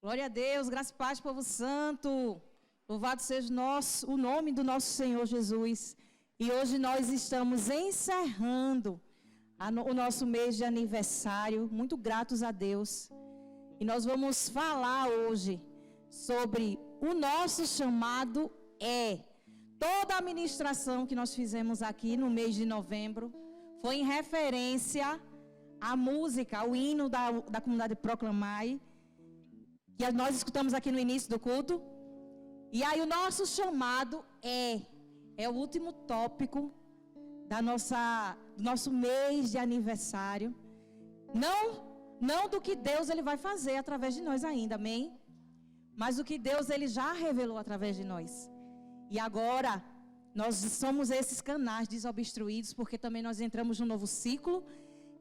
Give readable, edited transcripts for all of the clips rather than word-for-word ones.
Glória a Deus, graça e paz, povo santo. Louvado seja o nome do nosso Senhor Jesus. E hoje nós estamos encerrando o nosso mês de aniversário, muito gratos a Deus. E nós vamos falar hoje sobre o nosso chamado Toda a ministração que nós fizemos aqui no mês de novembro foi em referência à música, ao hino da comunidade Proclamai, que nós escutamos aqui no início do culto. E aí o nosso chamado é o último tópico do nosso mês de aniversário. Não do que Deus ele vai fazer através de nós ainda, amém? Mas o que Deus ele já revelou através de nós. E agora nós somos esses canais desobstruídos, porque também nós entramos num novo ciclo,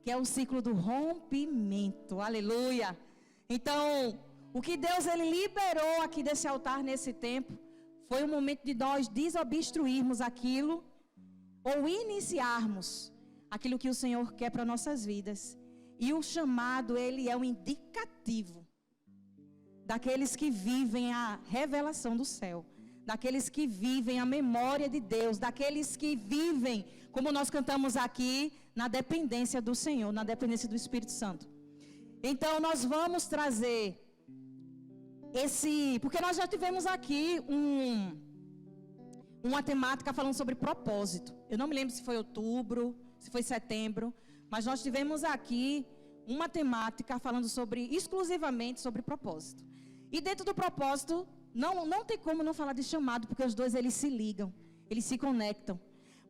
que é o ciclo do rompimento. Aleluia! Então, o que Deus ele liberou aqui desse altar nesse tempo foi o momento de nós desobstruirmos aquilo ou iniciarmos aquilo que o Senhor quer para nossas vidas. E o chamado, ele é um indicativo daqueles que vivem a revelação do céu, daqueles que vivem a memória de Deus, daqueles que vivem, como nós cantamos aqui, na dependência do Senhor, na dependência do Espírito Santo. Então nós vamos trazer porque nós já tivemos aqui uma temática falando sobre propósito. Eu não me lembro se foi outubro, se foi setembro, mas nós tivemos aqui uma temática falando exclusivamente sobre propósito. E dentro do propósito, não tem como não falar de chamado, porque os dois eles se ligam, eles se conectam.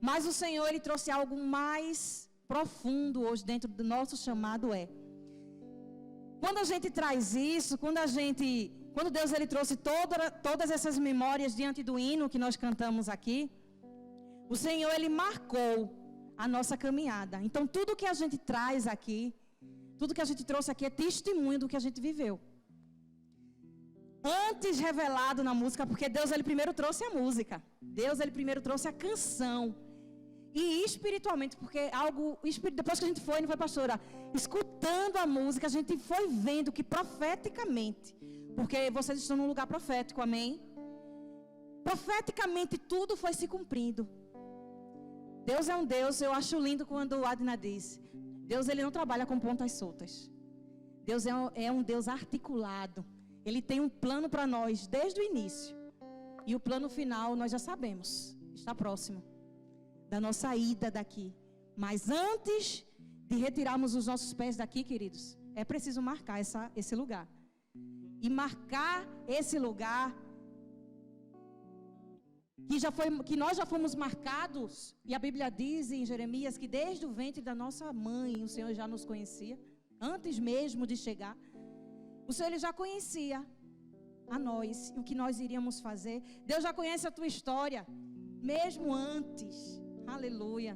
Mas o Senhor ele trouxe algo mais profundo hoje dentro do nosso chamado Quando a gente traz isso, quando Deus ele trouxe todas essas memórias diante do hino que nós cantamos aqui, o Senhor ele marcou a nossa caminhada. Então tudo que a gente traz aqui, tudo que a gente trouxe aqui é testemunho do que a gente viveu. Antes revelado na música, porque Deus ele primeiro trouxe a música. Deus ele primeiro trouxe a canção. E espiritualmente, porque depois que a gente foi, não foi, pastora? Escutando a música, a gente foi vendo que profeticamente, porque vocês estão num lugar profético, amém? Profeticamente tudo foi se cumprindo. Deus é um Deus, eu acho lindo quando o Adna diz, Deus ele não trabalha com pontas soltas. Deus é um Deus articulado. Ele tem um plano para nós desde o início. E o plano final nós já sabemos, está próximo da nossa ida daqui. Mas antes de retirarmos os nossos pés daqui, queridos, é preciso marcar esse lugar. E marcar esse lugar que nós já fomos marcados. E a Bíblia diz em Jeremias que desde o ventre da nossa mãe o Senhor já nos conhecia, antes mesmo de chegar. O Senhor ele já conhecia a nós e o que nós iríamos fazer. Deus já conhece a tua história, mesmo antes. Aleluia.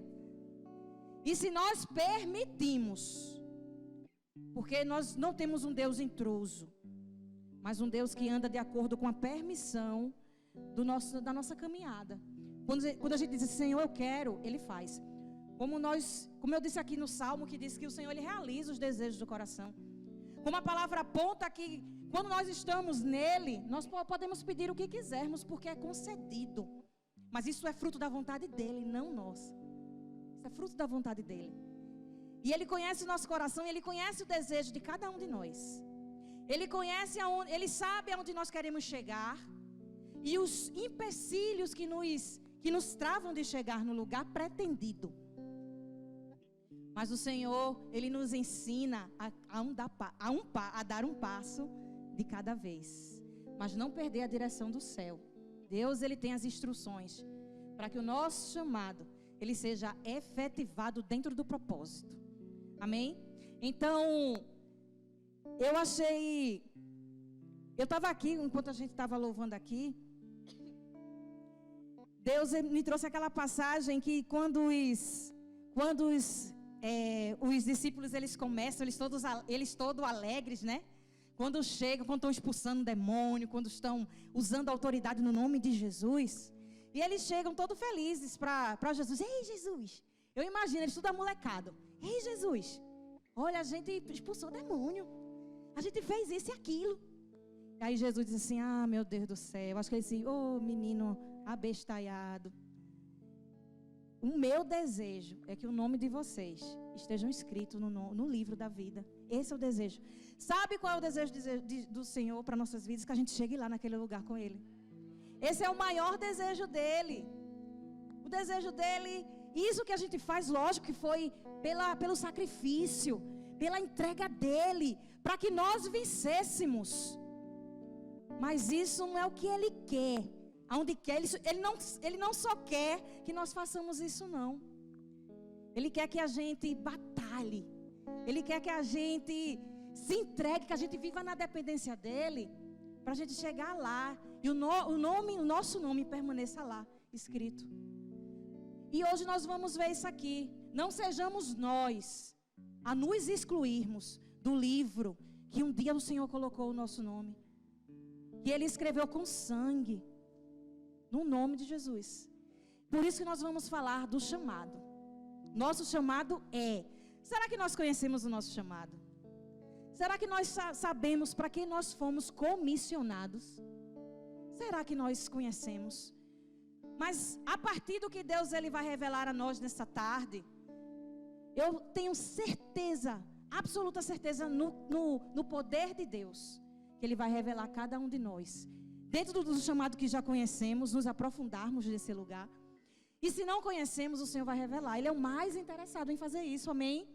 E se nós permitimos, porque nós não temos um Deus intruso, mas um Deus que anda de acordo com a permissão da nossa caminhada. Quando a gente diz, Senhor, eu quero, Ele faz. Como eu disse aqui no Salmo, que diz que o Senhor Ele realiza os desejos do coração. Como a palavra aponta que quando nós estamos nele, nós podemos pedir o que quisermos, porque é concedido. Mas isso é fruto da vontade dele, não nossa. Isso é fruto da vontade dele. E ele conhece o nosso coração, e ele conhece o desejo de cada um de nós. Ele sabe aonde nós queremos chegar. E os empecilhos que nos travam de chegar no lugar pretendido. Mas o Senhor, Ele nos ensina a dar um passo de cada vez. Mas não perder a direção do céu. Deus, Ele tem as instruções para que o nosso chamado, ele seja efetivado dentro do propósito. Amém? Então, eu estava aqui, enquanto a gente estava louvando aqui, Deus me trouxe aquela passagem que quando os discípulos eles começam, eles todos alegres, né? Quando estão expulsando o demônio, quando estão usando a autoridade no nome de Jesus, e eles chegam todos felizes para Jesus. Ei, Jesus, eu imagino eles tudo amolecado. Ei, Jesus, olha, a gente expulsou o demônio, a gente fez isso e aquilo. Aí Jesus disse assim, meu Deus do céu. Acho que ele disse, menino abestalhado. O meu desejo é que o nome de vocês estejam escritos no livro da vida. Esse é o desejo. Sabe qual é o desejo do Senhor para nossas vidas? Que a gente chegue lá naquele lugar com Ele. Esse é o maior desejo dEle. O desejo dEle, isso que a gente faz, lógico que foi pelo sacrifício, pela entrega dEle, para que nós vencêssemos. Mas isso não é o que Ele quer. Aonde quer, ele não só quer que nós façamos isso, não. Ele quer que a gente batalhe. Ele quer que a gente se entregue, que a gente viva na dependência dEle, para a gente chegar lá e o nosso nome permaneça lá, escrito. E hoje nós vamos ver isso aqui. Não sejamos nós a nos excluirmos do livro que um dia o Senhor colocou o nosso nome, que Ele escreveu com sangue, no nome de Jesus. Por isso que nós vamos falar do chamado. Nosso chamado é... Será que nós conhecemos o nosso chamado? Será que nós sabemos para que nós fomos comissionados? Será que nós conhecemos? Mas a partir do que Deus Ele vai revelar a nós nessa tarde, eu tenho certeza, absoluta certeza no poder de Deus, que Ele vai revelar a cada um de nós. Dentro do chamado que já conhecemos, nos aprofundarmos nesse lugar. E se não conhecemos, o Senhor vai revelar. Ele é o mais interessado em fazer isso, amém?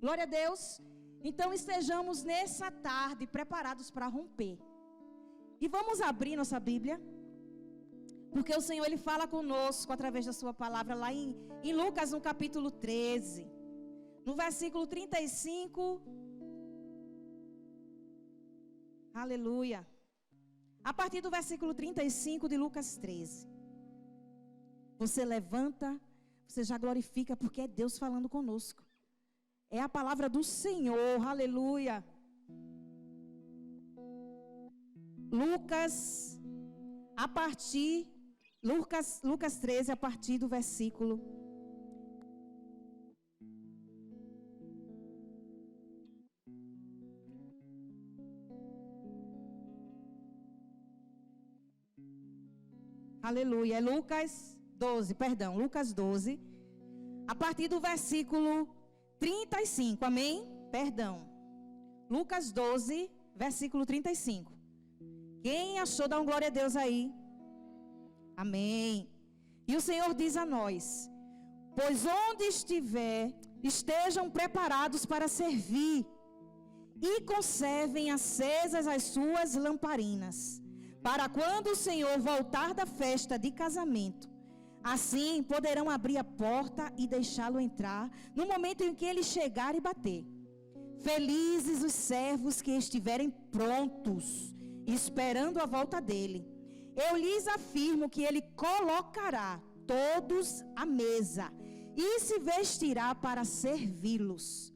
Glória a Deus. Então estejamos nessa tarde preparados para romper. E vamos abrir nossa Bíblia, porque o Senhor Ele fala conosco através da sua palavra lá em Lucas, no capítulo 13, no versículo 35. Aleluia. A partir do versículo 35 de Lucas 13. Você levanta, você já glorifica, porque é Deus falando conosco. É a palavra do Senhor, aleluia. Lucas 13, a partir do versículo 12, a partir do versículo 35, amém? Lucas 12, versículo 35. Quem achou, dá um glória a Deus aí. Amém. E o Senhor diz a nós: pois onde estejam preparados para servir, e conservem acesas as suas lamparinas, para quando o Senhor voltar da festa de casamento, assim poderão abrir a porta e deixá-lo entrar, no momento em que ele chegar e bater. Felizes os servos que estiverem prontos, esperando a volta dele. Eu lhes afirmo que ele colocará todos à mesa e se vestirá para servi-los.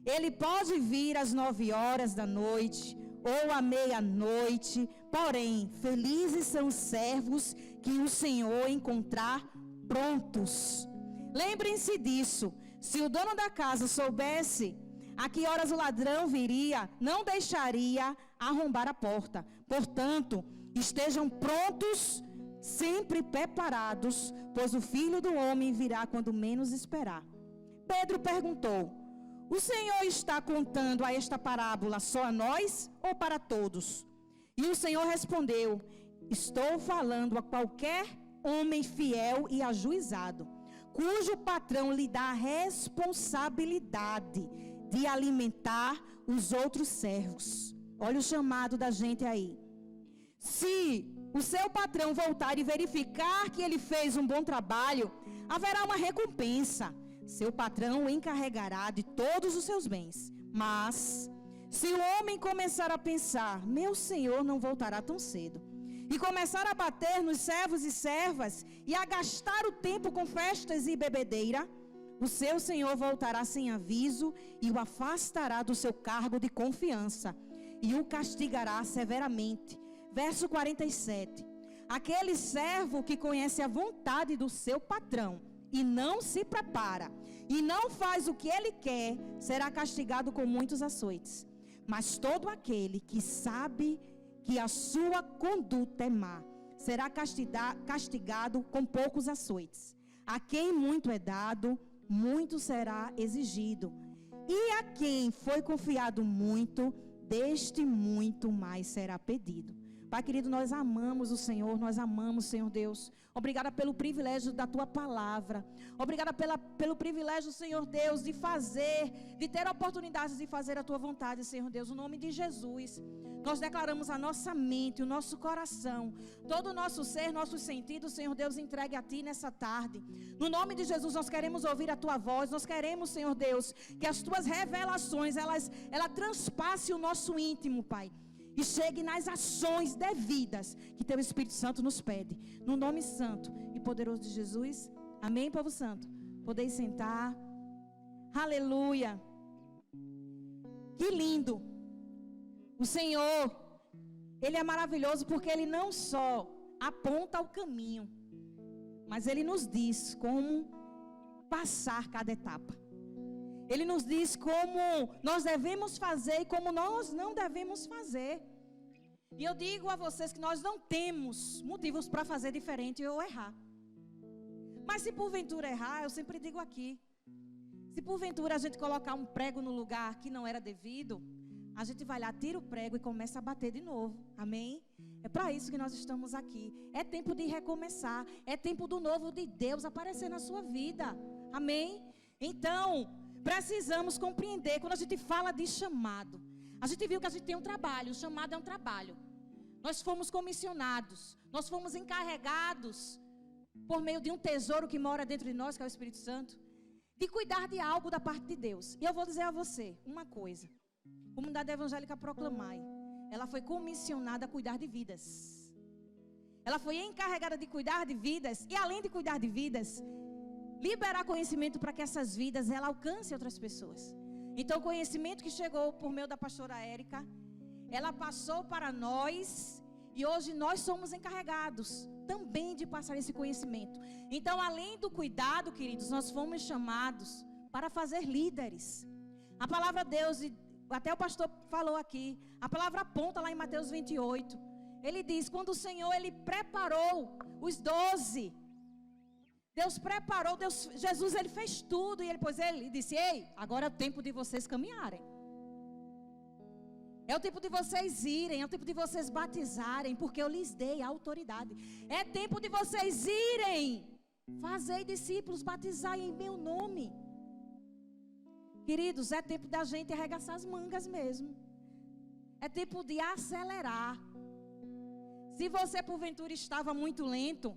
Ele pode vir às 9h da noite ou à meia-noite, porém, felizes são os servos que o Senhor encontrar prontos. Lembrem-se disso. Se o dono da casa soubesse a que horas o ladrão viria, não deixaria arrombar a porta. Portanto, estejam prontos, sempre preparados, pois o Filho do Homem virá quando menos esperar. Pedro perguntou: o Senhor está contando a esta parábola só a nós ou para todos? E o Senhor respondeu: estou falando a qualquer homem fiel e ajuizado, cujo patrão lhe dá a responsabilidade de alimentar os outros servos. Olha o chamado da gente aí. Se o seu patrão voltar e verificar que ele fez um bom trabalho, haverá uma recompensa. Seu patrão o encarregará de todos os seus bens. Mas, se o homem começar a pensar: meu senhor não voltará tão cedo, e começar a bater nos servos e servas, e a gastar o tempo com festas e bebedeira, o seu senhor voltará sem aviso, e o afastará do seu cargo de confiança, e o castigará severamente. Verso 47. Aquele servo que conhece a vontade do seu patrão, e não se prepara, e não faz o que ele quer, será castigado com muitos açoites. Mas todo aquele que sabe que a sua conduta é má, será castigado com poucos açoites. A quem muito é dado, muito será exigido. E a quem foi confiado muito, deste muito mais será pedido. Pai querido, nós amamos o Senhor, nós amamos, Senhor Deus. Obrigada pelo privilégio da Tua palavra. Obrigada pelo privilégio, Senhor Deus, de ter oportunidades de fazer a Tua vontade, Senhor Deus. No nome de Jesus, nós declaramos a nossa mente, o nosso coração, todo o nosso ser, nossos sentidos, Senhor Deus, entregue a Ti nessa tarde. No nome de Jesus, nós queremos ouvir a Tua voz. Nós queremos, Senhor Deus, que as Tuas revelações, ela transpasse o nosso íntimo, Pai. E chegue nas ações devidas que Teu Espírito Santo nos pede. No nome santo e poderoso de Jesus. Amém, povo santo? Podeis sentar. Aleluia. Que lindo. O Senhor, Ele é maravilhoso porque Ele não só aponta o caminho, mas Ele nos diz como passar cada etapa. Ele nos diz como nós devemos fazer e como nós não devemos fazer. E eu digo a vocês que nós não temos motivos para fazer diferente ou errar. Mas se porventura errar, eu sempre digo aqui, se porventura a gente colocar um prego no lugar que não era devido, a gente vai lá, tira o prego e começa a bater de novo. Amém? É para isso que nós estamos aqui. É tempo de recomeçar. É tempo do novo de Deus aparecer na sua vida. Amém? Então, precisamos compreender, quando a gente fala de chamado, a gente viu que a gente tem um trabalho, o chamado é um trabalho. Nós fomos comissionados, nós fomos encarregados, por meio de um tesouro que mora dentro de nós, que é o Espírito Santo, de cuidar de algo da parte de Deus. E eu vou dizer a você uma coisa, a Comunidade Evangélica Proclamai, ela foi comissionada a cuidar de vidas. Ela foi encarregada de cuidar de vidas, e além de cuidar de vidas, liberar conhecimento para que essas vidas ela alcance outras pessoas. Então o conhecimento que chegou por meio da pastora Érica, ela passou para nós e hoje nós somos encarregados também de passar esse conhecimento. Então, além do cuidado, queridos, nós fomos chamados para fazer líderes. A palavra de Deus, até o pastor falou aqui, a palavra aponta lá em Mateus 28. Ele diz, quando o Senhor ele preparou os 12, Deus preparou, Jesus ele fez tudo e ele disse, ei, agora é o tempo de vocês caminharem. É o tempo de vocês irem, é o tempo de vocês batizarem, porque eu lhes dei a autoridade. É tempo de vocês irem, fazei discípulos, batizai em meu nome. Queridos, é tempo da gente arregaçar as mangas mesmo. É tempo de acelerar. Se você porventura estava muito lento,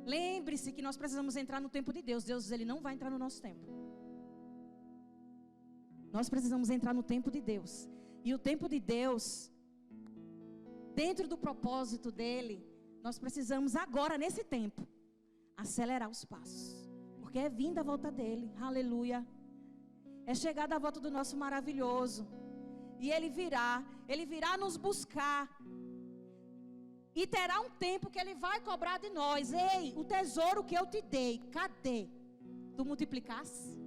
lembre-se que nós precisamos entrar no tempo de Deus. Deus ele não vai entrar no nosso tempo. Nós precisamos entrar no tempo de Deus. E o tempo de Deus, dentro do propósito dele, nós precisamos agora, nesse tempo, acelerar os passos. Porque é vinda a volta dele. Aleluia. É chegada a volta do nosso maravilhoso. E ele virá nos buscar. E terá um tempo que ele vai cobrar de nós. Ei, o tesouro que eu te dei, cadê? Tu multiplicasse?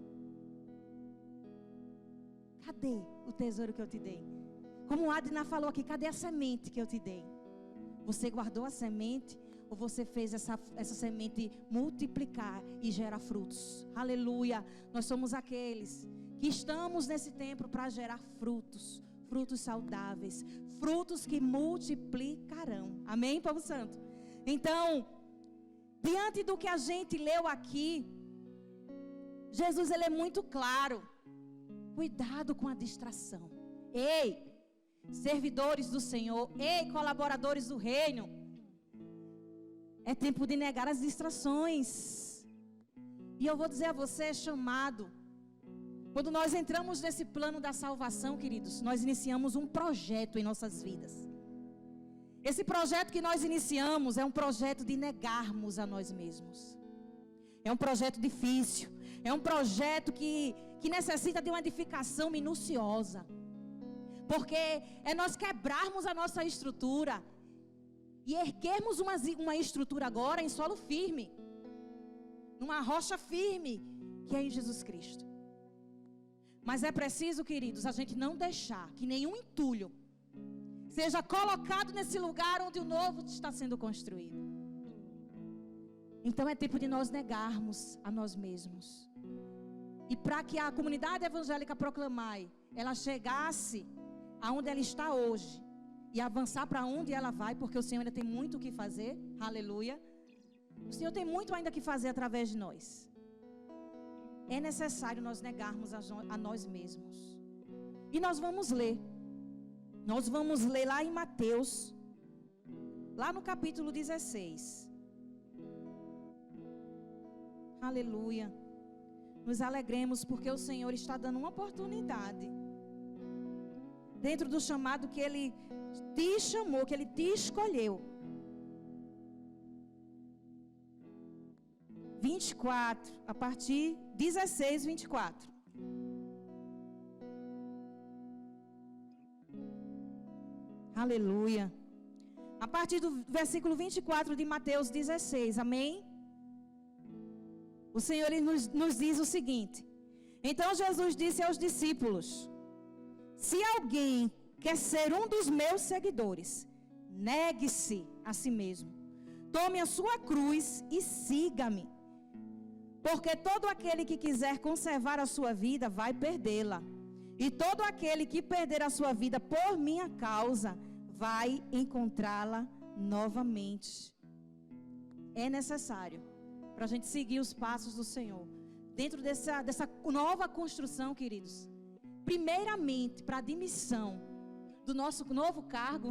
Cadê o tesouro que eu te dei? Como o Adna falou aqui, cadê a semente que eu te dei? Você guardou a semente ou você fez essa semente multiplicar e gerar frutos? Aleluia! Nós somos aqueles que estamos nesse tempo para gerar frutos. Frutos saudáveis, frutos que multiplicarão. Amém, povo santo? Então, diante do que a gente leu aqui, Jesus ele é muito claro. Cuidado com a distração. Ei, servidores do Senhor, ei, colaboradores do reino, é tempo de negar as distrações. E eu vou dizer a você, chamado. Quando nós entramos nesse plano da salvação, queridos, nós iniciamos um projeto em nossas vidas. Esse projeto que nós iniciamos é um projeto de negarmos a nós mesmos. É um projeto difícil. É um projeto que necessita de uma edificação minuciosa. Porque é nós quebrarmos a nossa estrutura e erguermos uma estrutura agora em solo firme. Numa rocha firme, que é em Jesus Cristo. Mas é preciso, queridos, a gente não deixar que nenhum entulho seja colocado nesse lugar onde o novo está sendo construído. Então é tempo de nós negarmos a nós mesmos. E para que a comunidade evangélica Proclamai, ela chegasse aonde ela está hoje e avançar para onde ela vai, porque o Senhor ainda tem muito o que fazer, aleluia. O Senhor tem muito ainda que fazer através de nós. É necessário nós negarmos a nós mesmos. E nós vamos ler. Nós vamos ler lá em Mateus, lá no capítulo 16. Aleluia. Nos alegremos porque o Senhor está dando uma oportunidade. Dentro do chamado que Ele te chamou, que Ele te escolheu. 24, a partir 16, 24. Aleluia. A partir do versículo 24 de Mateus 16, amém? O Senhor nos diz o seguinte: então Jesus disse aos discípulos: se alguém quer ser um dos meus seguidores, negue-se a si mesmo, tome a sua cruz e siga-me. Porque todo aquele que quiser conservar a sua vida vai perdê-la, e todo aquele que perder a sua vida por minha causa vai encontrá-la novamente. É necessário para a gente seguir os passos do Senhor dentro dessa nova construção, queridos. Primeiramente, para a admissão do nosso novo cargo,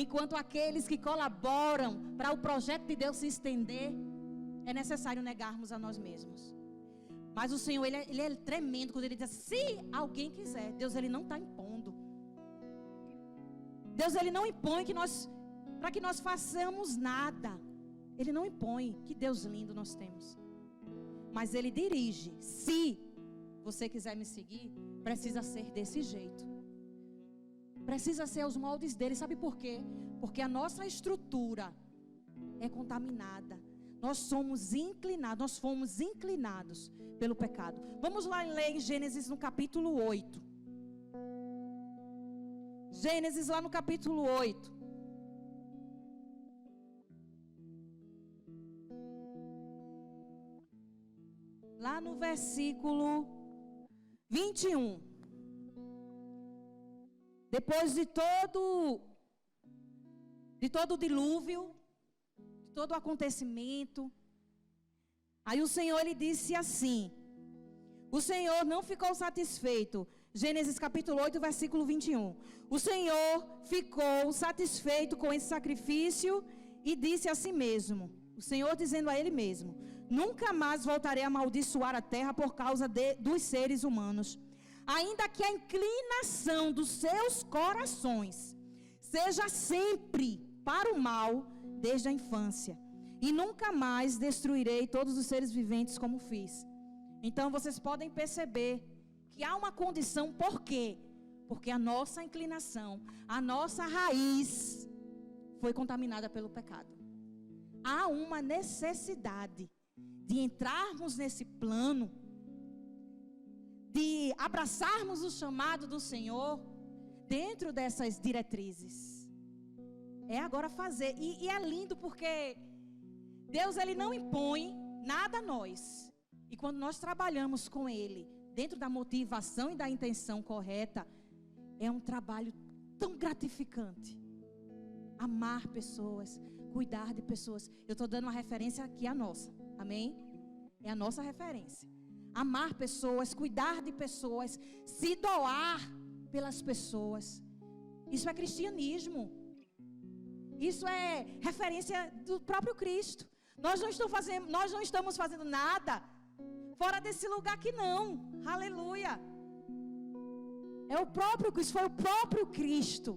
enquanto aqueles que colaboram para o projeto de Deus se estender, é necessário negarmos a nós mesmos. Mas o Senhor, ele é tremendo quando Ele diz: se alguém quiser. Deus, Ele não está impondo. Deus, Ele não impõe para que nós façamos nada. Ele não impõe. Que Deus lindo nós temos. Mas Ele dirige. Se você quiser me seguir, precisa ser desse jeito. Precisa ser os moldes dele. Sabe por quê? Porque a nossa estrutura é contaminada. Nós fomos inclinados pelo pecado. Vamos lá ler em Gênesis no capítulo 8. Gênesis lá no capítulo 8. Lá no versículo 21. Depois de todo o dilúvio, de todo o acontecimento, aí o Senhor, Ele disse assim: o Senhor não ficou satisfeito. Gênesis capítulo 8, versículo 21. O Senhor ficou satisfeito com esse sacrifício e disse a si mesmo, o Senhor dizendo a Ele mesmo: nunca mais voltarei a amaldiçoar a terra por causa dos seres humanos, ainda que a inclinação dos seus corações seja sempre para o mal desde a infância, e nunca mais destruirei todos os seres viventes como fiz. Então vocês podem perceber que há uma condição. Por quê? Porque a nossa inclinação, a nossa raiz foi contaminada pelo pecado. Há uma necessidade de entrarmos nesse plano, de abraçarmos o chamado do Senhor dentro dessas diretrizes. É agora fazer. E é lindo porque Deus, Ele não impõe nada a nós. E quando nós trabalhamos com Ele, dentro da motivação e da intenção correta, é um trabalho tão gratificante. Amar pessoas, cuidar de pessoas. Eu estou dando uma referência aqui a nossa. Amém? É a nossa referência. Amar pessoas, cuidar de pessoas, se doar pelas pessoas. Isso é cristianismo. Isso é referência do próprio Cristo. Nós não estamos fazendo nada fora desse lugar aqui, não. Aleluia. Isso foi o próprio Cristo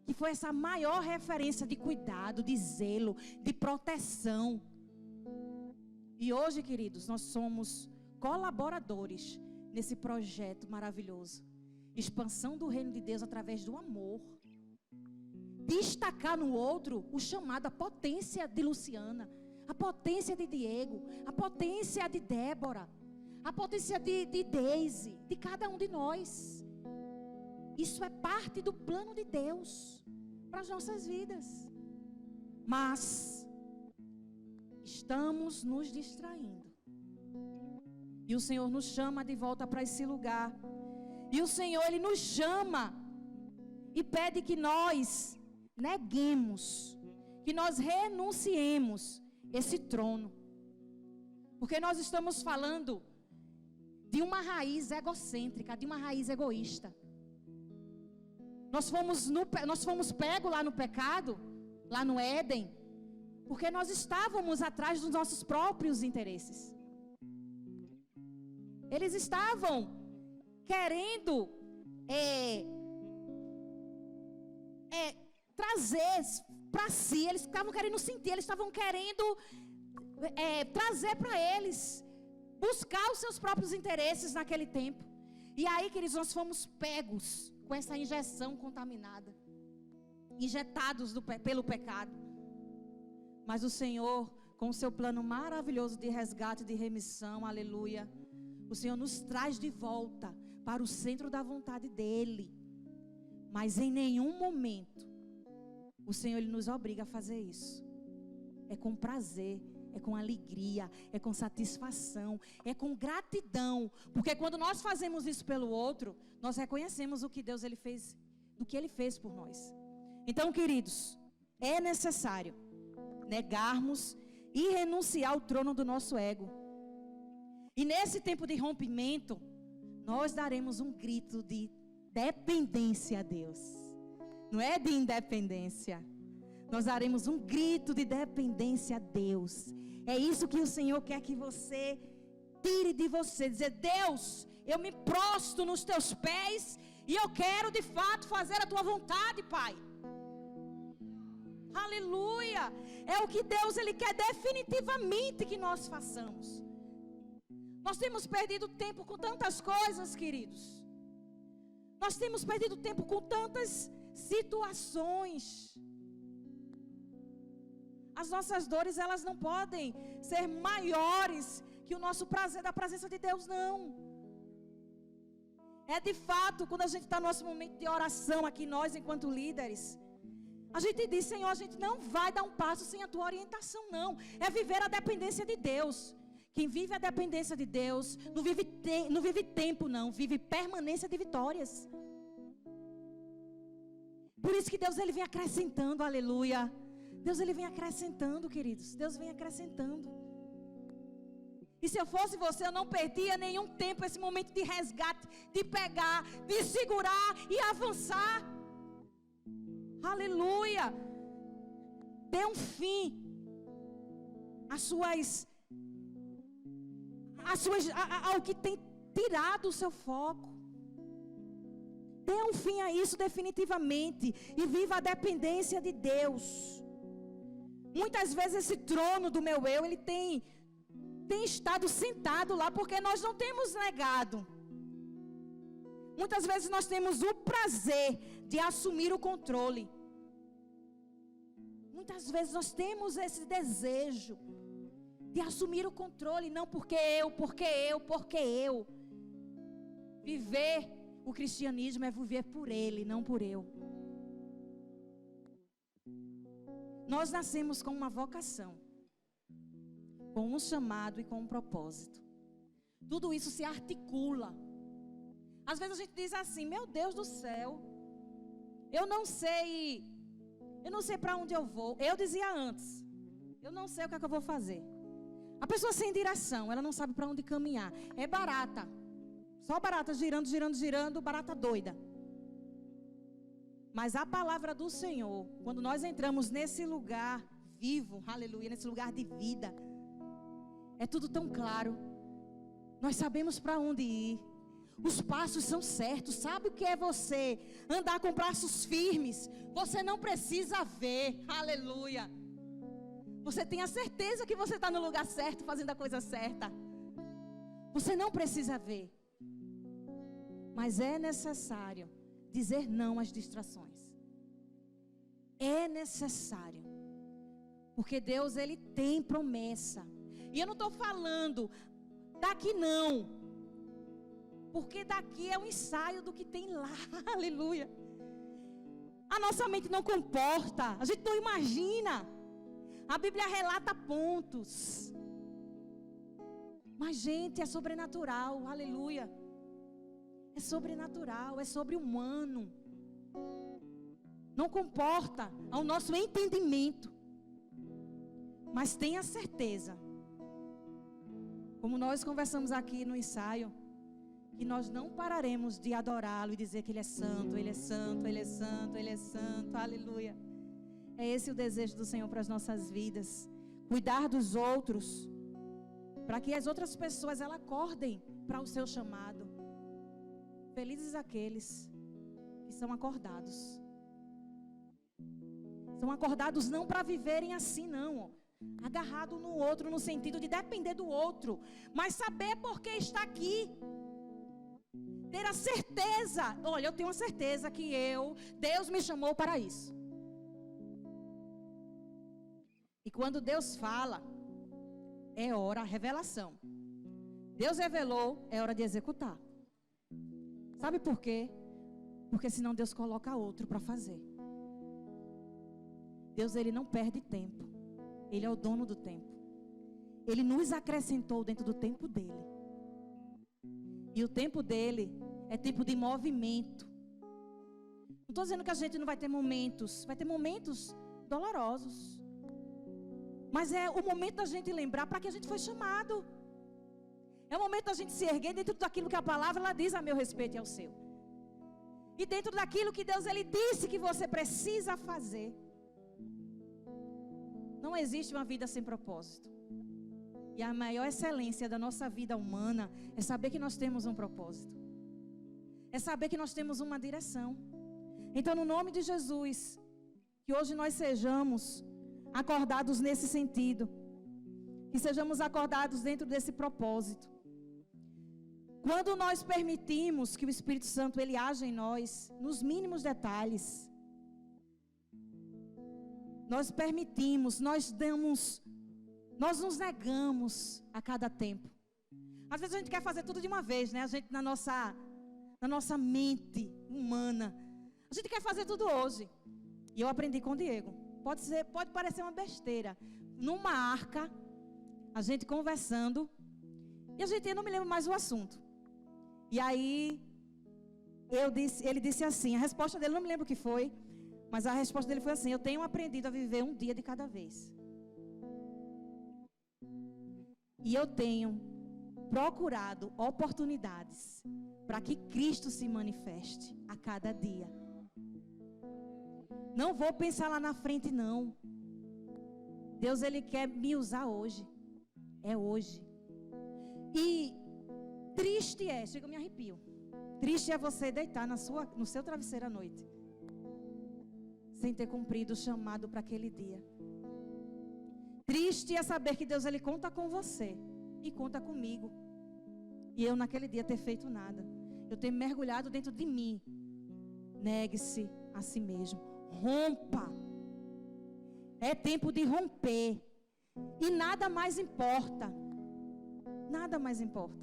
que foi essa maior referência de cuidado, de zelo, de proteção. E hoje, queridos, nós somos colaboradores nesse projeto maravilhoso. Expansão do reino de Deus através do amor. Destacar no outro o chamado, a potência de Luciana, a potência de Diego, a potência de Débora, a potência de Deise, de cada um de nós. Isso é parte do plano de Deus para as nossas vidas. Mas estamos nos distraindo. E o Senhor nos chama de volta para esse lugar. E o Senhor, Ele nos chama e pede que nós neguemos, que nós renunciemos esse trono. Porque nós estamos falando de uma raiz egocêntrica, de uma raiz egoísta. Nós fomos pegos lá no pecado, lá no Éden, porque nós estávamos atrás dos nossos próprios interesses. Eles estavam querendo trazer para si, eles estavam querendo sentir, eles estavam querendo trazer para eles, buscar os seus próprios interesses naquele tempo. E aí, queridos, nós fomos pegos com essa injeção contaminada, injetados pelo pecado. Mas o Senhor, com o seu plano maravilhoso de resgate, de remissão, aleluia, o Senhor nos traz de volta para o centro da vontade dEle. Mas em nenhum momento o Senhor Ele nos obriga a fazer isso. É com prazer, é com alegria, é com satisfação, é com gratidão. Porque quando nós fazemos isso pelo outro, nós reconhecemos o que Deus Ele fez, do que Ele fez por nós. Então, queridos, é necessário negarmos e renunciar ao trono do nosso ego. E nesse tempo de rompimento, nós daremos um grito de dependência a Deus. Não é de independência. Nós daremos um grito de dependência a Deus. É isso que o Senhor quer que você tire de você. Dizer: Deus, eu me prostro nos teus pés e eu quero de fato fazer a tua vontade, Pai. Aleluia. É o que Deus Ele quer definitivamente que nós façamos. Nós temos perdido tempo com tantas coisas, queridos. Nós temos perdido tempo com tantas situações. As nossas dores, elas não podem ser maiores que o nosso prazer da presença de Deus, não. É de fato, quando a gente está no nosso momento de oração aqui, nós enquanto líderes, a gente diz: Senhor, a gente não vai dar um passo sem a tua orientação, não. É viver a dependência de Deus. Quem vive a dependência de Deus não vive tempo, não. Vive permanência de vitórias. Por isso que Deus Ele vem acrescentando, aleluia. Deus Ele vem acrescentando, queridos. Deus vem acrescentando. E se eu fosse você, eu não perdia nenhum tempo esse momento de resgate, de pegar, de segurar e avançar. Aleluia. Dê um fim ao que tem tirado o seu foco. Dê um fim a isso definitivamente e viva a dependência de Deus. Muitas vezes esse trono do meu eu, ele tem estado sentado lá porque nós não temos negado. Muitas vezes nós temos o prazer de assumir o controle. Muitas vezes nós temos esse desejo de assumir o controle, não porque eu. Viver o cristianismo é viver por Ele, não por eu. Nós nascemos com uma vocação, com um chamado e com um propósito. Tudo isso se articula. Às vezes a gente diz assim: meu Deus do céu, eu não sei para onde eu vou. Eu dizia antes: eu não sei o que é que eu vou fazer. A pessoa sem direção, ela não sabe para onde caminhar. É barata. Só barata girando, barata doida. Mas a palavra do Senhor, quando nós entramos nesse lugar vivo, aleluia, nesse lugar de vida, é tudo tão claro. Nós sabemos para onde ir. Os passos são certos. Sabe o que é você andar com braços firmes? Você não precisa ver, aleluia. Você tem a certeza que você está no lugar certo, fazendo a coisa certa. Você não precisa ver. Mas é necessário dizer não às distrações. É necessário. Porque Deus, Ele tem promessa. E eu não estou falando daqui não. Porque daqui é um ensaio do que tem lá. Aleluia. A nossa mente não comporta. A gente não imagina. A Bíblia relata pontos. Mas, gente, é sobrenatural. Aleluia. É sobrenatural. É sobre-humano. Não comporta ao nosso entendimento. Mas tenha certeza, como nós conversamos aqui no ensaio, que nós não pararemos de adorá-lo e dizer que Ele é santo, Ele é santo, Ele é santo, Ele é santo, aleluia. É esse o desejo do Senhor para as nossas vidas. Cuidar dos outros, para que as outras pessoas elas acordem para o seu chamado. Felizes aqueles que são acordados. São acordados não para viverem assim não, agarrado no outro, no sentido de depender do outro, mas saber por que está aqui. Ter a certeza, olha, eu tenho a certeza que Deus me chamou para isso. E quando Deus fala, é hora, revelação. Deus revelou, é hora de executar. Sabe por quê? Porque senão Deus coloca outro para fazer. Deus, Ele não perde tempo. Ele é o dono do tempo. Ele nos acrescentou dentro do tempo dEle. E o tempo dEle é tempo de movimento. Não estou dizendo que a gente não vai ter momentos. Vai ter momentos dolorosos. Mas é o momento da gente lembrar para que a gente foi chamado. É o momento da gente se erguer dentro daquilo que a palavra ela diz a meu respeito e ao seu. E dentro daquilo que Deus Ele disse que você precisa fazer. Não existe uma vida sem propósito. E a maior excelência da nossa vida humana é saber que nós temos um propósito. É saber que nós temos uma direção. Então, no nome de Jesus, que hoje nós sejamos acordados nesse sentido. Que sejamos acordados dentro desse propósito. Quando nós permitimos que o Espírito Santo ele age em nós, nos mínimos detalhes, nós permitimos, nós nos negamos a cada tempo. Às vezes a gente quer fazer tudo de uma vez, né? A gente na nossa mente humana, a gente quer fazer tudo hoje. E eu aprendi com o Diego. Pode parecer uma besteira. Numa arca, a gente conversando, e eu não me lembro mais o assunto. E aí, ele disse assim, a resposta dele, não me lembro o que foi, mas a resposta dele foi assim: eu tenho aprendido a viver um dia de cada vez. E eu tenho procurado oportunidades para que Cristo se manifeste a cada dia. Não vou pensar lá na frente, não. Deus, Ele quer me usar hoje. É hoje. E triste chega, eu me arrepio. Triste é você deitar no seu travesseiro à noite, sem ter cumprido o chamado para aquele dia. Triste é saber que Deus, Ele conta com você e conta comigo. E eu naquele dia ter feito nada. Eu ter mergulhado dentro de mim. Negue-se a si mesmo. Rompa. É tempo de romper. E nada mais importa. Nada mais importa.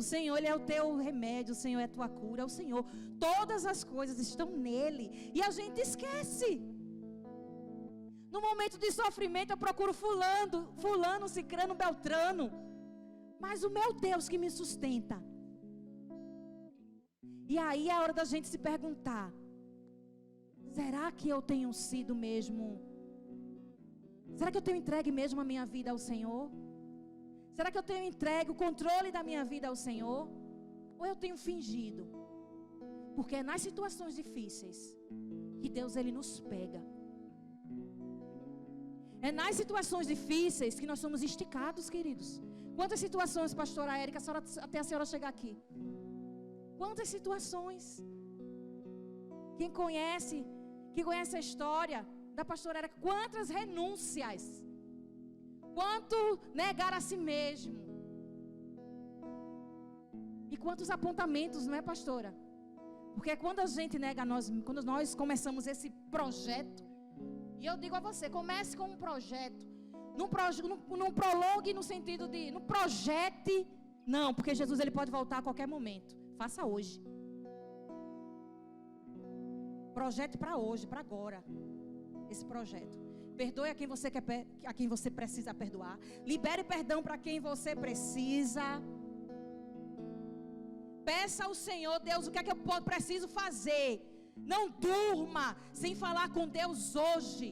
O Senhor, Ele é o teu remédio. O Senhor é a tua cura. É o Senhor. Todas as coisas estão nele. E a gente esquece. No momento de sofrimento eu procuro fulano, cicrano, beltrano. Mas o meu Deus que me sustenta. E aí é a hora da gente se perguntar: será que eu tenho sido mesmo? Será que eu tenho entregue mesmo a minha vida ao Senhor? Será que eu tenho entregue o controle da minha vida ao Senhor? Ou eu tenho fingido? Porque é nas situações difíceis que Deus, Ele nos pega. É nas situações difíceis que nós somos esticados, queridos. Quantas situações, pastora Érica, até a senhora chegar aqui? Quantas situações? Quem conhece a história da pastora Érica, quantas renúncias? Quanto negar a si mesmo? E quantos apontamentos, não é, pastora? Porque quando a gente nega quando nós começamos esse projeto, e eu digo a você, comece com um projeto. Não prolongue no sentido de, não projete. Não, porque Jesus, Ele pode voltar a qualquer momento. Faça hoje. Projete para hoje, para agora. Esse projeto. Perdoe a quem você precisa perdoar. Libere perdão para quem você precisa. Peça ao Senhor, Deus, o que é que eu preciso fazer? Não durma sem falar com Deus hoje.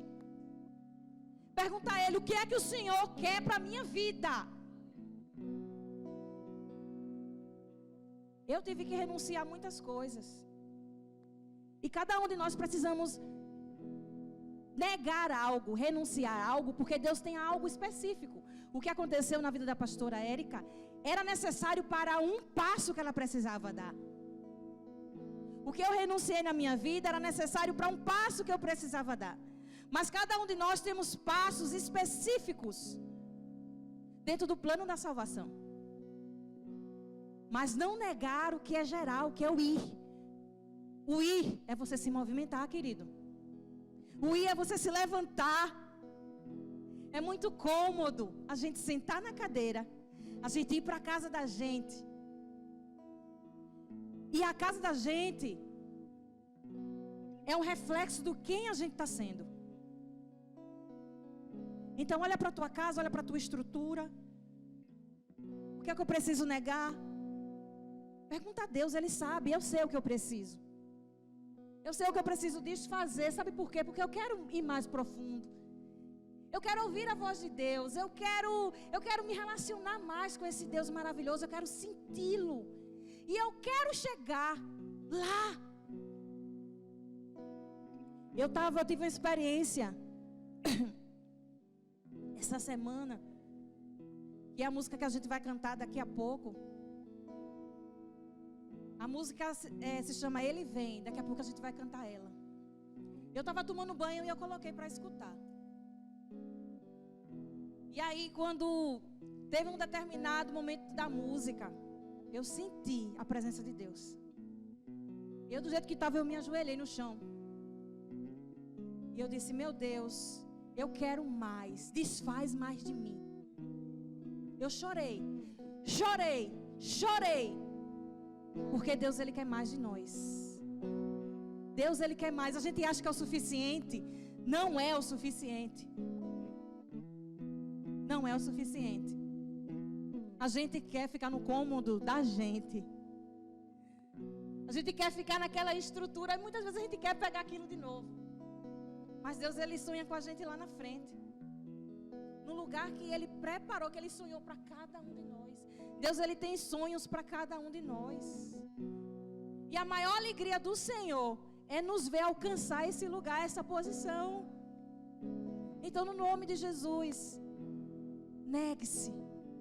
Pergunta a Ele, o que é que o Senhor quer para a minha vida? Eu tive que renunciar a muitas coisas. E cada um de nós precisamos negar algo, renunciar a algo, porque Deus tem algo específico. O que aconteceu na vida da pastora Érica era necessário para um passo que ela precisava dar. O que eu renunciei na minha vida era necessário para um passo que eu precisava dar. Mas cada um de nós temos passos específicos dentro do plano da salvação. Mas não negar o que é geral, o que é o ir. O ir é você se movimentar, querido. O ir é você se levantar. É muito cômodo a gente sentar na cadeira, a gente ir para a casa da gente. E a casa da gente é um reflexo do quem a gente está sendo. Então olha para a tua casa, olha para a tua estrutura. O que é que eu preciso negar? Pergunta a Deus, Ele sabe, eu sei o que eu preciso. Eu sei o que eu preciso desfazer, sabe por quê? Porque eu quero ir mais profundo. Eu quero ouvir a voz de Deus, eu quero me relacionar mais com esse Deus maravilhoso, eu quero senti-lo. E eu quero chegar lá. Eu tive uma experiência essa semana, que é a música que a gente vai cantar daqui a pouco. A música se chama Ele Vem. Daqui a pouco a gente vai cantar ela. Eu estava tomando banho e eu coloquei para escutar. E aí quando teve um determinado momento da música, eu senti a presença de Deus. Eu do jeito que estava, eu me ajoelhei no chão. E eu disse, meu Deus, eu quero mais, desfaz mais de mim. Eu chorei. Porque Deus, Ele quer mais de nós. Deus, Ele quer mais. A gente acha que é o suficiente. Não é o suficiente. Não é o suficiente. A gente quer ficar no cômodo da gente. A gente quer ficar naquela estrutura. E muitas vezes a gente quer pegar aquilo de novo. Mas Deus, Ele sonha com a gente lá na frente. No lugar que Ele preparou, que Ele sonhou para cada um de nós. Deus, Ele tem sonhos para cada um de nós. E a maior alegria do Senhor é nos ver alcançar esse lugar, essa posição. Então, no nome de Jesus, negue-se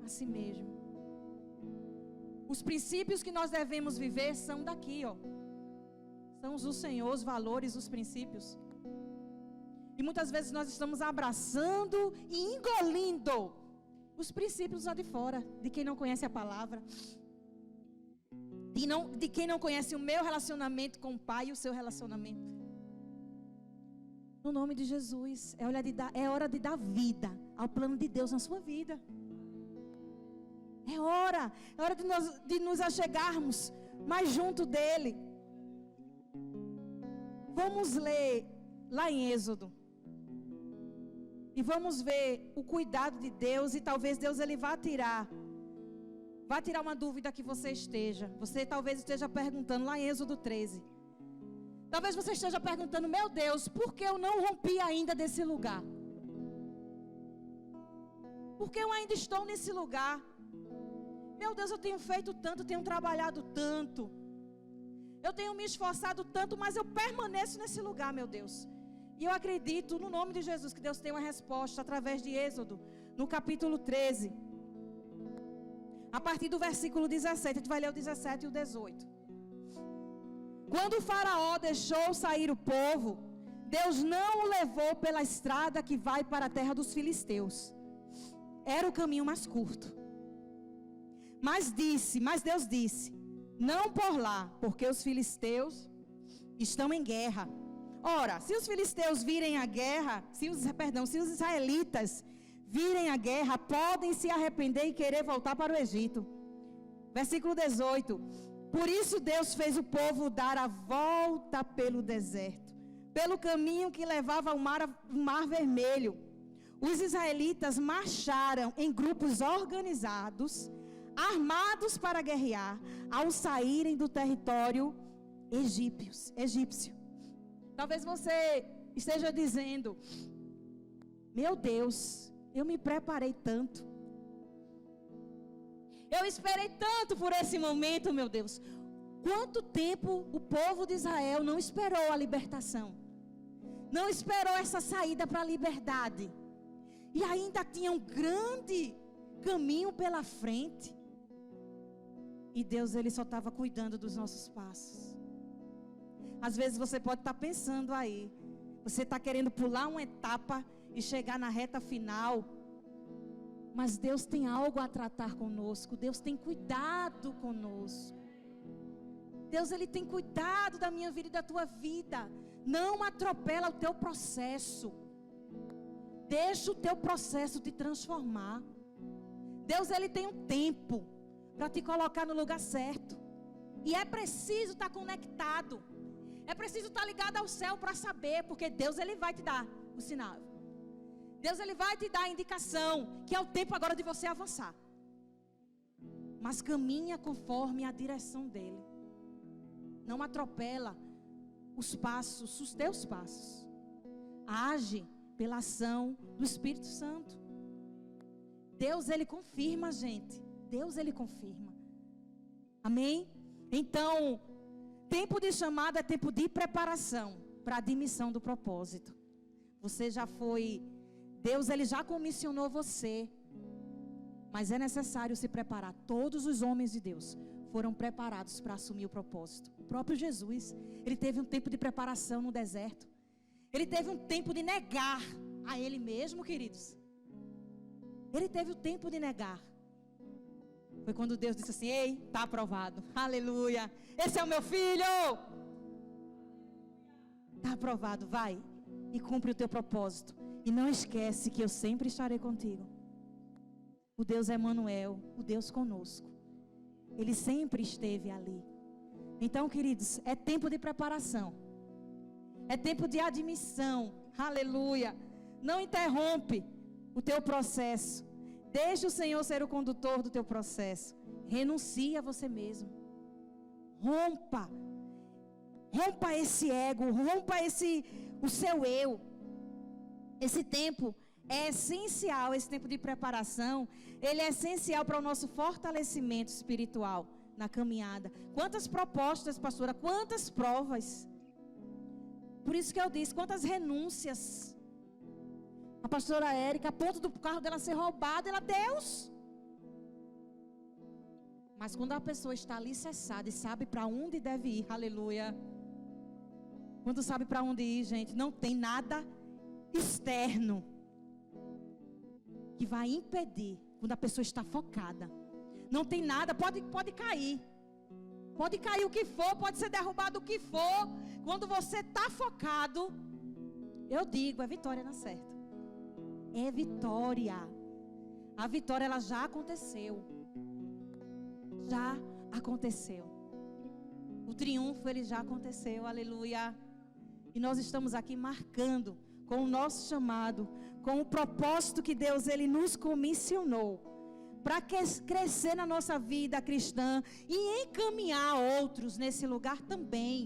a si mesmo. Os princípios que nós devemos viver são daqui, ó. São os do Senhor, os valores, os princípios. E muitas vezes nós estamos abraçando e engolindo os princípios lá de fora, de quem não conhece a palavra, de quem não conhece o meu relacionamento com o Pai e o seu relacionamento. No nome de Jesus, é hora de dar vida ao plano de Deus na sua vida. É hora de nos achegarmos mais junto dEle. Vamos ler lá em Êxodo. E vamos ver o cuidado de Deus. E talvez Deus, Ele vá tirar uma dúvida que você esteja. Você talvez esteja perguntando lá em Êxodo 13. Talvez você esteja perguntando, meu Deus, por que eu não rompi ainda desse lugar? Por que eu ainda estou nesse lugar? Meu Deus, eu tenho feito tanto, tenho trabalhado tanto. Eu tenho me esforçado tanto, mas eu permaneço nesse lugar, meu Deus. E eu acredito, no nome de Jesus, que Deus tem uma resposta através de Êxodo, no capítulo 13. A partir do versículo 17, a gente vai ler o 17 e o 18. Quando o faraó deixou sair o povo, Deus não o levou pela estrada que vai para a terra dos filisteus. Era o caminho mais curto. Mas Deus disse, não por lá, porque os filisteus estão em guerra. Ora, se os filisteus virem a guerra, se os israelitas virem a guerra, podem se arrepender e querer voltar para o Egito. Versículo 18. Por isso Deus fez o povo dar a volta pelo deserto, pelo caminho que levava ao mar Vermelho. Os israelitas marcharam em grupos organizados, armados para guerrear, ao saírem do território egípcio. Talvez você esteja dizendo: meu Deus, eu me preparei tanto. Eu esperei tanto por esse momento, meu Deus. Quanto tempo o povo de Israel não esperou a libertação? Não esperou essa saída para a liberdade. E ainda tinha um grande caminho pela frente. E Deus, Ele só estava cuidando dos nossos passos. Às vezes você pode estar pensando aí, você está querendo pular uma etapa e chegar na reta final. Mas Deus tem algo a tratar conosco. Deus tem cuidado conosco. Deus, Ele tem cuidado da minha vida e da tua vida. Não atropela o teu processo. Deixa o teu processo te transformar. Deus, Ele tem um tempo para te colocar no lugar certo. E é preciso estar conectado. É preciso estar ligado ao céu para saber, porque Deus, Ele vai te dar o sinal. Deus, Ele vai te dar a indicação que é o tempo agora de você avançar. Mas caminha conforme a direção dEle. Não atropela os passos, os teus passos. Age pela ação do Espírito Santo. Deus, Ele confirma, gente. Deus, Ele confirma. Amém? Então, tempo de chamada é tempo de preparação para a admissão do propósito. Você já foi... Deus, Ele já comissionou você. Mas é necessário se preparar. Todos os homens de Deus foram preparados para assumir o propósito. O próprio Jesus, Ele teve um tempo de preparação no deserto. Ele teve um tempo de negar a Ele mesmo, queridos. Ele teve o tempo de negar. Foi quando Deus disse assim: ei, está aprovado. Aleluia. Esse é o meu filho. Está aprovado, vai e cumpre o teu propósito. E não esquece que eu sempre estarei contigo. O Deus Emanuel, o Deus conosco. Ele sempre esteve ali. Então, queridos, é tempo de preparação. É tempo de admissão. Aleluia. Não interrompe o teu processo. Deixa o Senhor ser o condutor do teu processo. Renuncie a você mesmo. Rompa. Rompa esse ego. Rompa o seu eu. Esse tempo é essencial, esse tempo de preparação, ele é essencial para o nosso fortalecimento espiritual na caminhada. Quantas propostas, pastora, quantas provas. Por isso que eu disse, quantas renúncias. A pastora Érica, a ponto do carro dela ser roubado, ela, Deus. Mas quando a pessoa está alicerçada e sabe para onde deve ir, aleluia. Quando sabe para onde ir, gente, não tem nada externo que vai impedir. Quando a pessoa está focada, não tem nada, pode cair. Pode cair o que for, pode ser derrubado o que for. Quando você está focado, eu digo, é vitória na certa. É vitória. A vitória, ela já aconteceu. Já aconteceu. O triunfo, ele já aconteceu, aleluia. E nós estamos aqui marcando com o nosso chamado, com o propósito que Deus, Ele nos comissionou, para crescer na nossa vida cristã e encaminhar outros nesse lugar também.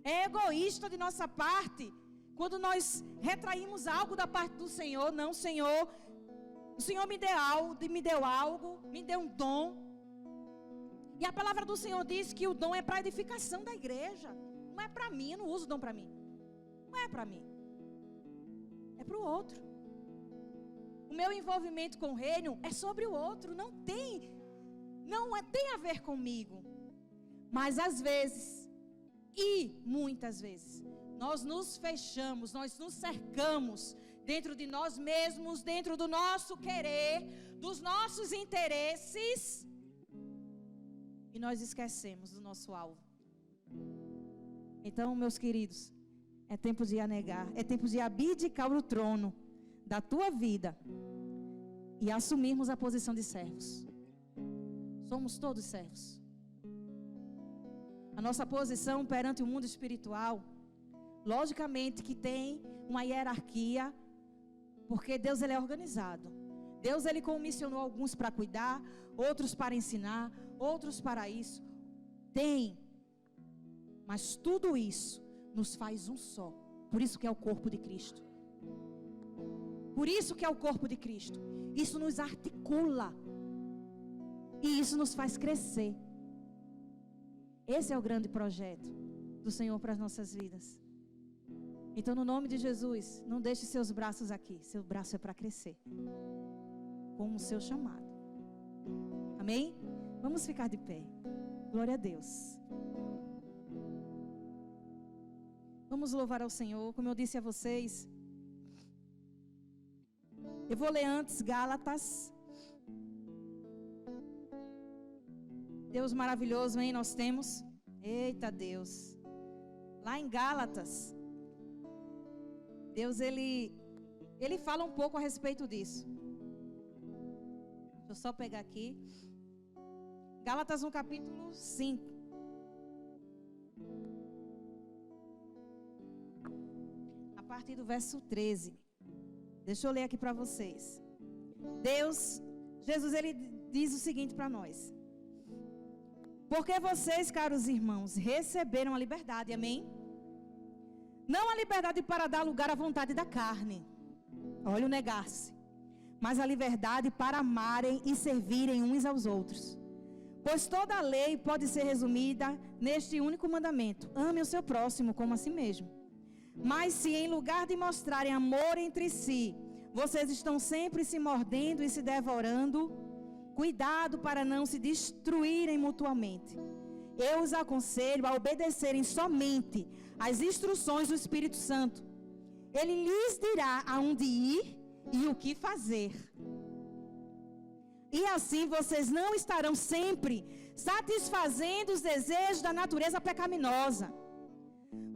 É egoísta de nossa parte, quando nós retraímos algo da parte do Senhor. Não, Senhor, o Senhor me deu algo, me deu um dom. E a palavra do Senhor diz que o dom é para a edificação da igreja. Não é para mim, eu não uso o dom para mim. Não é para mim. É para o outro. O meu envolvimento com o reino é sobre o outro. Não tem a ver comigo. Mas às vezes, e muitas vezes, nós nos fechamos, nós nos cercamos dentro de nós mesmos, dentro do nosso querer, dos nossos interesses, e nós esquecemos do nosso alvo. Então, meus queridos, é tempo de anegar, é tempo de abdicar do trono da tua vida e assumirmos a posição de servos. Somos todos servos. a nossa posição perante o mundo espiritual, logicamente que tem uma hierarquia, porque Deus ele é organizado. Deus ele comissionou alguns para cuidar, outros para ensinar, outros para isso. Tem. Mas tudo isso nos faz um só. Por isso que é o corpo de Cristo. Por isso que é o corpo de Cristo. Isso nos articula. E isso nos faz crescer. Esse é o grande projeto do Senhor para as nossas vidas. Então, no nome de Jesus, não deixe seus braços aqui. Seu braço é para crescer. Como o seu chamado. Amém? Vamos ficar de pé. Glória a Deus. Vamos louvar ao Senhor. Como eu disse a vocês, eu vou ler antes Gálatas. Deus maravilhoso, hein? Nós temos. Eita Deus. Lá em Gálatas, Deus ele fala um pouco a respeito disso. Deixa eu só pegar aqui. Gálatas no capítulo 5. A partir do verso 13. Deixa eu ler aqui para vocês. Jesus, ele diz o seguinte para nós. Porque vocês, caros irmãos, receberam a liberdade, amém? Não a liberdade para dar lugar à vontade da carne. Olha o negar-se. Mas a liberdade para amarem e servirem uns aos outros. Pois toda a lei pode ser resumida neste único mandamento: ame o seu próximo como a si mesmo. Mas se em lugar de mostrarem amor entre si, vocês estão sempre se mordendo e se devorando, cuidado para não se destruírem mutuamente. Eu os aconselho a obedecerem somente às instruções do Espírito Santo. Ele lhes dirá aonde ir e o que fazer. E assim vocês não estarão sempre satisfazendo os desejos da natureza pecaminosa.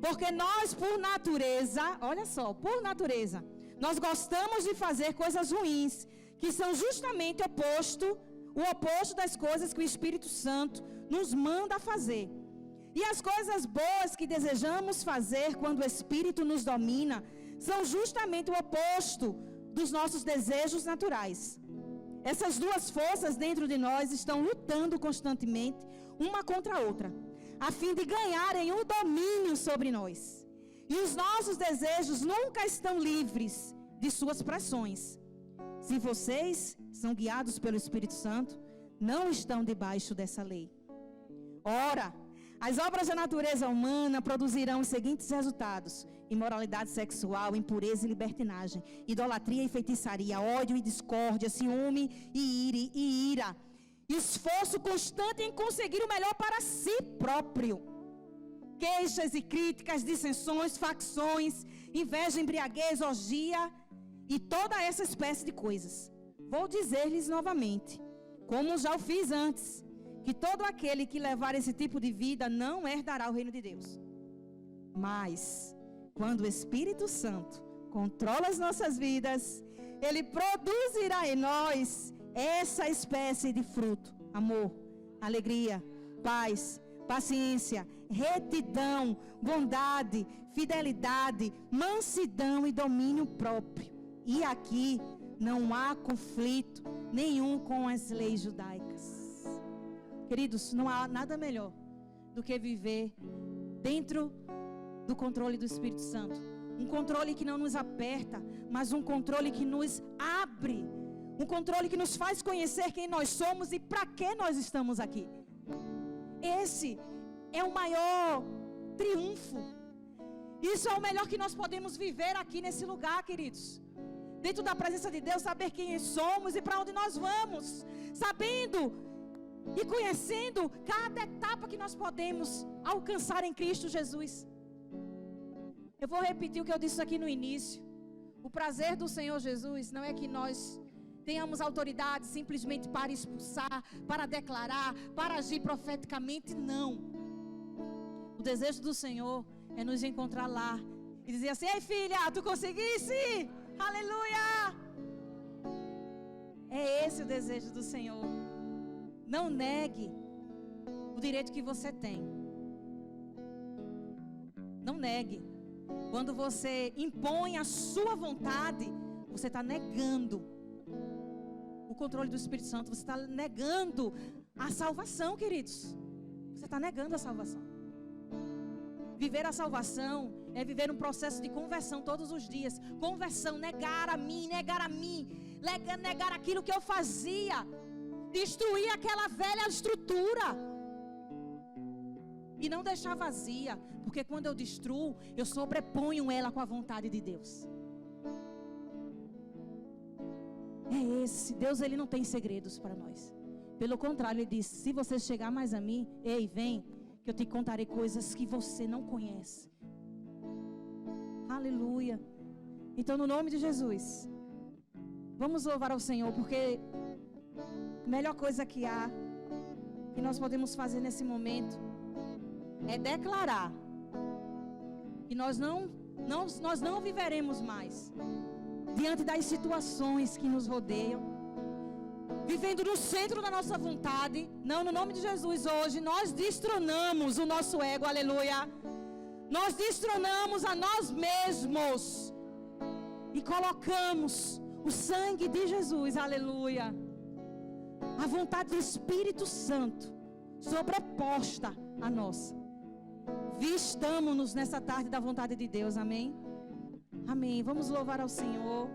Porque nós, por natureza, olha só, por natureza, nós gostamos de fazer coisas ruins, que são justamente o oposto das coisas que o Espírito Santo nos manda fazer. E as coisas boas que desejamos fazer quando o Espírito nos domina, são justamente o oposto dos nossos desejos naturais. Essas duas forças dentro de nós estão lutando constantemente, uma contra a outra, a fim de ganharem o domínio sobre nós. E os nossos desejos nunca estão livres de suas pressões. Se vocês são guiados pelo Espírito Santo, não estão debaixo dessa lei. Ora, as obras da natureza humana produzirão os seguintes resultados: imoralidade sexual, impureza e libertinagem, idolatria e feitiçaria, ódio e discórdia, ciúme e ira, esforço constante em conseguir o melhor para si próprio, queixas e críticas, dissensões, facções, inveja, embriaguez, orgia e toda essa espécie de coisas. Vou dizer-lhes novamente, como já o fiz antes, que todo aquele que levar esse tipo de vida não herdará o reino de Deus. Mas, quando o Espírito Santo controla as nossas vidas, ele produzirá em nós essa espécie de fruto: amor, alegria, paz, paciência, retidão, bondade, fidelidade, mansidão e domínio próprio. E aqui não há conflito nenhum com as leis judaicas. Queridos, não há nada melhor do que viver dentro do controle do Espírito Santo. Um controle que não nos aperta, mas um controle que nos abre. Um controle que nos faz conhecer quem nós somos e para que nós estamos aqui. Esse é o maior triunfo. Isso é o melhor que nós podemos viver aqui nesse lugar, queridos. Dentro da presença de Deus, saber quem somos e para onde nós vamos. Sabendo e conhecendo cada etapa que nós podemos alcançar em Cristo Jesus. Eu vou repetir o que eu disse aqui no início. O prazer do Senhor Jesus não é que nós tenhamos autoridade simplesmente para expulsar, para declarar, para agir profeticamente, não. O desejo do Senhor é nos encontrar lá e dizer assim: ei filha, tu conseguisse? Aleluia! É esse o desejo do Senhor. Não negue o direito que você tem Não negue. Quando você impõe a sua vontade, você está negando o controle do Espírito Santo. Você está negando a salvação, queridos. Você está negando a salvação. Viver a salvação é viver um processo de conversão todos os dias. Conversão, negar a mim, negar aquilo que eu fazia, destruir aquela velha estrutura e não deixar vazia, porque quando eu destruo, eu sobreponho ela com a vontade de Deus. É esse, Deus, ele não tem segredos para nós. Pelo contrário, ele diz: se você chegar mais a mim, ei, vem, que eu te contarei coisas que você não conhece. Aleluia. Então, no nome de Jesus, vamos louvar ao Senhor, porque a melhor coisa que há, que nós podemos fazer nesse momento, é declarar que nós não viveremos mais diante das situações que nos rodeiam, vivendo no centro da nossa vontade. Não, no nome de Jesus, hoje nós destronamos o nosso ego, aleluia. Nós destronamos a nós mesmos e colocamos o sangue de Jesus, aleluia, a vontade do Espírito Santo sobreposta a nossa. Vistamo-nos nessa tarde da vontade de Deus, amém? Amém. Vamos louvar ao Senhor.